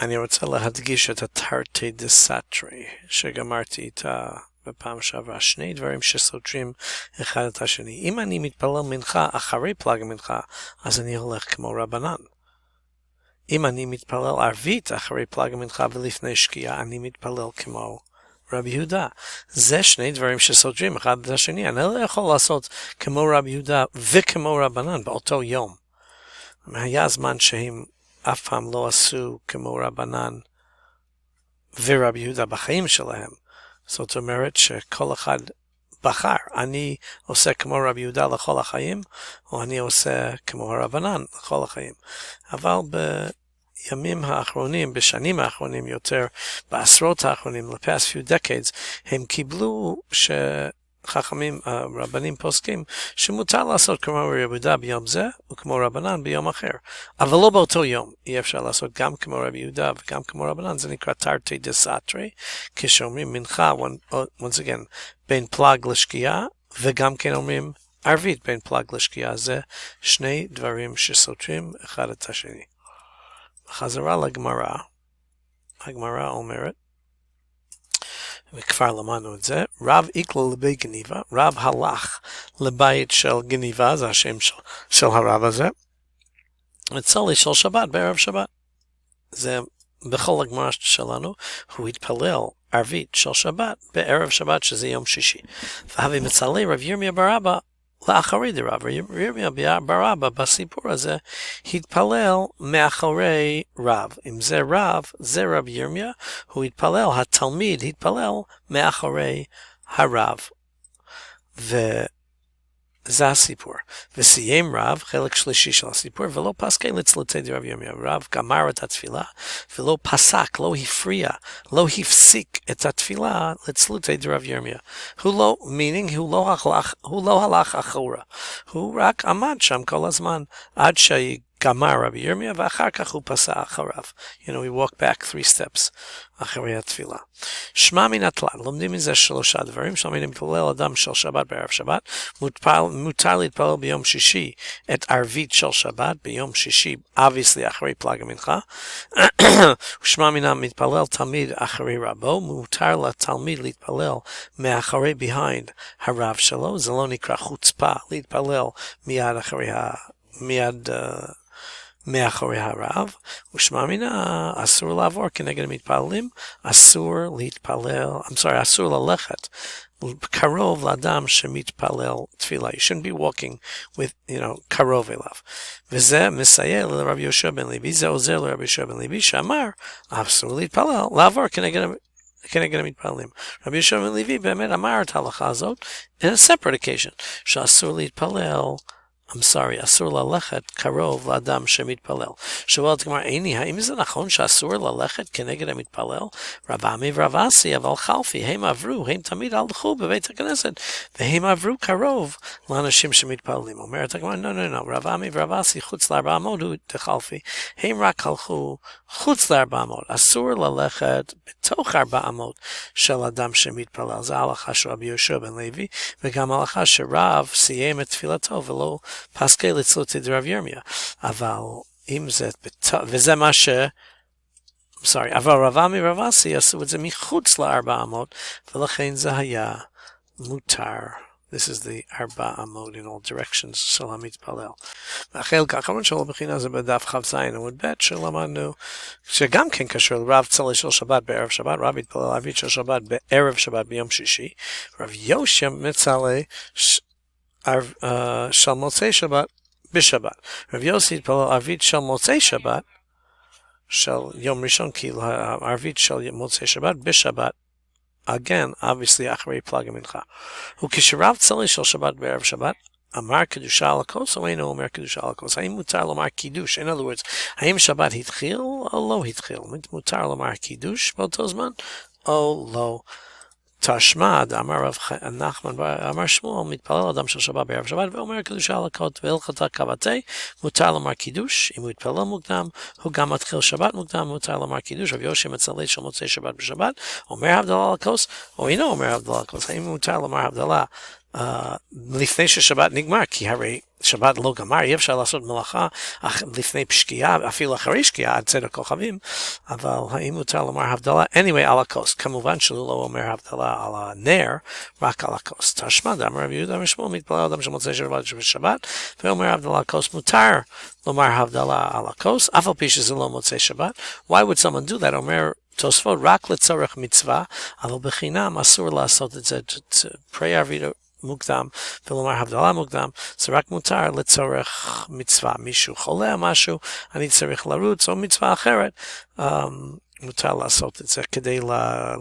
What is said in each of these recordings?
אני רוצה להדגיש את התרתי דסתרי שגמרתי איתה בפעם שעברה. שני דברים שסותרים אחד את השני. אם אני מתפלל מנחה אחרי פלג המנחה, אז אני הולך כמו רבנן. אם אני מתפלל ערבית אחרי פלג המנחה ולפני שקיעה, אני מתפלל כמו רבי יהודה. זה שני דברים שסותרים אחד את השני. אני לא יכול לעשות כמו רבי יהודה וכמו רבנן באותו יום. היה זמן שהם אף פעם לא עשו כמו רבנן ורבי יהודה בחיים שלהם. זאת אומרת שכל אחד בחר, אני עושה כמו רבי יהודה לכל החיים, או אני עושה כמו הרבנן לכל החיים. אבל בימים האחרונים, בשנים האחרונים יותר, בעשרות האחרונים, לפast few decades, הם קיבלו חכמים, רבנים פוסקים, שמותר לעשות כמו רבי יהודה ביום זה, וכמו רבנן ביום אחר. אבל לא באותו יום. אי אפשר לעשות גם כמו רבי יהודה וגם כמו רבנן. זה נקרא תרתי דסתרי, כשאומרים מנחה, once again, בין פלג לשקיעה, וגם כן אומרים ערבית בין פלג לשקיעה. זה שני דברים שסותרים אחד את השני. חזרה לגמרא. הגמרא אומרת, וכבר למדנו את זה, רב איקלה לבי גניבה, רב הלך לבית של גניבה, זה השם של הרב הזה, וצלי של שבת בערב שבת. זה בכל הגמרא שלנו, הוא התפלל ערבית של שבת בערב שבת, שזה יום שישי. והביא מצלי רב ירמיה בר אבא לאחרי דרב. רב ירמיה בר אבא בסיפור הזה התפלל מאחורי רב. אם זה רב, זה רב ירמיה, הוא התפלל, התלמיד התפלל מאחורי הרב. וזה הסיפור. וסיים רב, חלק שלישי של הסיפור, ולא פסקי לצלותי דרב ירמיה. רב גמר את התפילה, ולא פסק, לא הפריע, לא הפסיק את התפילה לצלותי דרב ירמיה. הוא לא הלך אחורה. הוא רק עמד שם כל הזמן, עד גמר רבי ירמיה, ואחר כך הוא פסע אחריו. he walked back 3 steps אחרי התפילה. שמע מן התלת, לומדים מזה 3 דברים. שמע מן מתפלל אדם של שבת בערב שבת, מותר להתפלל ביום שישי את ערבית של שבת, ביום שישי, obviously אחרי פלג המנחה. ושמע מן המתפלל תלמיד אחרי רבו, מותר לתלמיד להתפלל מאחרי behind הרב שלו, זה לא נקרא חוצפה, להתפלל מיד אחרי מאחורי הרב. ושמע מינה, אסור לעבור כנגד המתפללים, אסור ללכת קרוב לאדם שמתפלל תפילה. You shouldn't be walking with, קרוב אליו. וזה מסייע לרב יהושע בן לוי, זה עוזר לרב יהושע בן לוי, שאמר, אסור להתפלל, לעבור כנגד המתפללים. רבי יהושע בן לוי באמת אמר את ההלכה הזאת, in a separate occasion, שאסור להתפלל, אסור ללכת קרוב לאדם שמתפלל. שואלת הגמרא, האם זה נכון שאסור ללכת כנגד המתפלל? רב עמי ורב אסי, אבל חלפי, הם תמיד הלכו בבית הכנסת, והם עברו קרוב לאנשים שמתפללים. אומרת הגמרא, לא, רב עמי ורב אסי חוץ ל400 הוא דחלפי, הם רק הלכו חוץ ל400, אסור ללכת בתוך 400 של אדם שמתפלל. זה ההלכה של רבי יהושע בן לוי, וגם ההלכה שרב סיים את תפילתו ולא פסקי לצלותי דרב ירמיה. אבל אם זה, וזה מה אבל רב עמי ורב אסי עשו את זה מחוץ ל400, ולכן זה היה מותר. This is the 400 in all directions של המתפלל. והחלק האחרון שלו בחינה זה בדף כ"ז עמוד ב' שלמדנו, שגם כן קשור לרב צלי של שבת בערב שבת, רב התפלל ערבית של שבת בערב שבת ביום שישי, רב יהושע מצלי של מוצאי שבת בשבת. רב יוסי התפלל ערבית של מוצאי שבת, של יום ראשון, כאילו הערבית של מוצאי שבת בשבת, again, obviously אחרי פלג המנחה. וכשרב צלי של שבת בערב שבת, אמר קדושה על הכוס או אינו אומר קדושה על הכוס? האם מותר לומר קידוש? In other words, האם שבת התחיל או לא התחיל? מותר לומר קידוש באותו זמן או לא? תשמד, אמר רב נחמן, אמר שמואל, מתפלל אדם של שבת בערב שבת ואומר קדושה על הכות והלכתה כבתי, מותר לומר קידוש. אם הוא יתפלל מוקדם, הוא גם מתחיל שבת מוקדם, מותר לומר קידוש. רב יהושע מצלי של מוצאי שבת בשבת, אומר הבדלה על הכוס או אינו אומר הבדלה על הכוס? האם מותר לומר הבדלה לפני ששבת נגמר, כי הרי שבת לא גמר, אי אפשר לעשות מלאכה לפני שקיעה, אפילו אחרי שקיעה עד צאת הכוכבים, אבל האם מותר לומר הבדלה? anyway, על הכוס. כמובן שהוא לא אומר הבדלה על הנר, רק על הכוס. תשמע, דאמר רבי יהודה משמואל, מתפלל אדם שמוצא שבת ושבת, ואומר הבדלה על כוס, מותר לומר הבדלה על הכוס, אף על פי שזה לא מוצא שבת. Why would someone do that? אומר תוספות רק לצורך מצווה, אבל בחינם אסור לעשות את זה, פרי ערבית מוקדם ולומר הבדלה מוקדם, זה רק מותר לצורך מצווה. מישהו חולה או משהו, אני צריך לרוץ או מצווה אחרת, מותר לעשות את זה כדי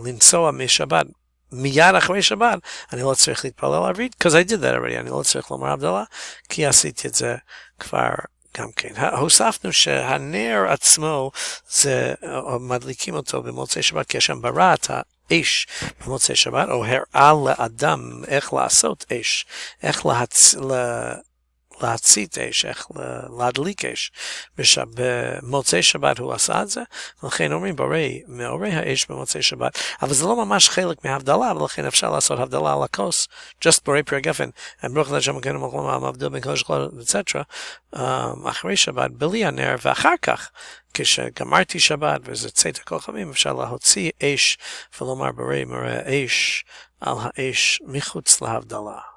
לנסוע משבת. מיד אחרי שבת, אני לא צריך להתפלל ערבית, because I did that already, אני לא צריך לומר הבדלה, כי עשיתי את זה כבר גם כן. הוספנו שהנר עצמו, זה מדליקים אותו במוצאי שבת, כי יש שם בראת אש במוצאי שבת, או הראה לאדם איך לעשות אש, איך להצית אש, איך להדליק אש. במוצאי שבת הוא עשה את זה, ולכן אומרים מאורי האש במוצאי שבת, אבל זה לא ממש חלק מההבדלה, ולכן אפשר לעשות הבדלה על הכוס, just בורי פרי גפן, ברוך לשם כן ומקום המבדל בין כל שכל, etc. אחרי שבת, בלי הנר, ואחר כך, כשגמרתי שבת וזה צאת הכוכבים, אפשר להוציא אש ולומר ברי מראה אש על האש מחוץ להבדלה.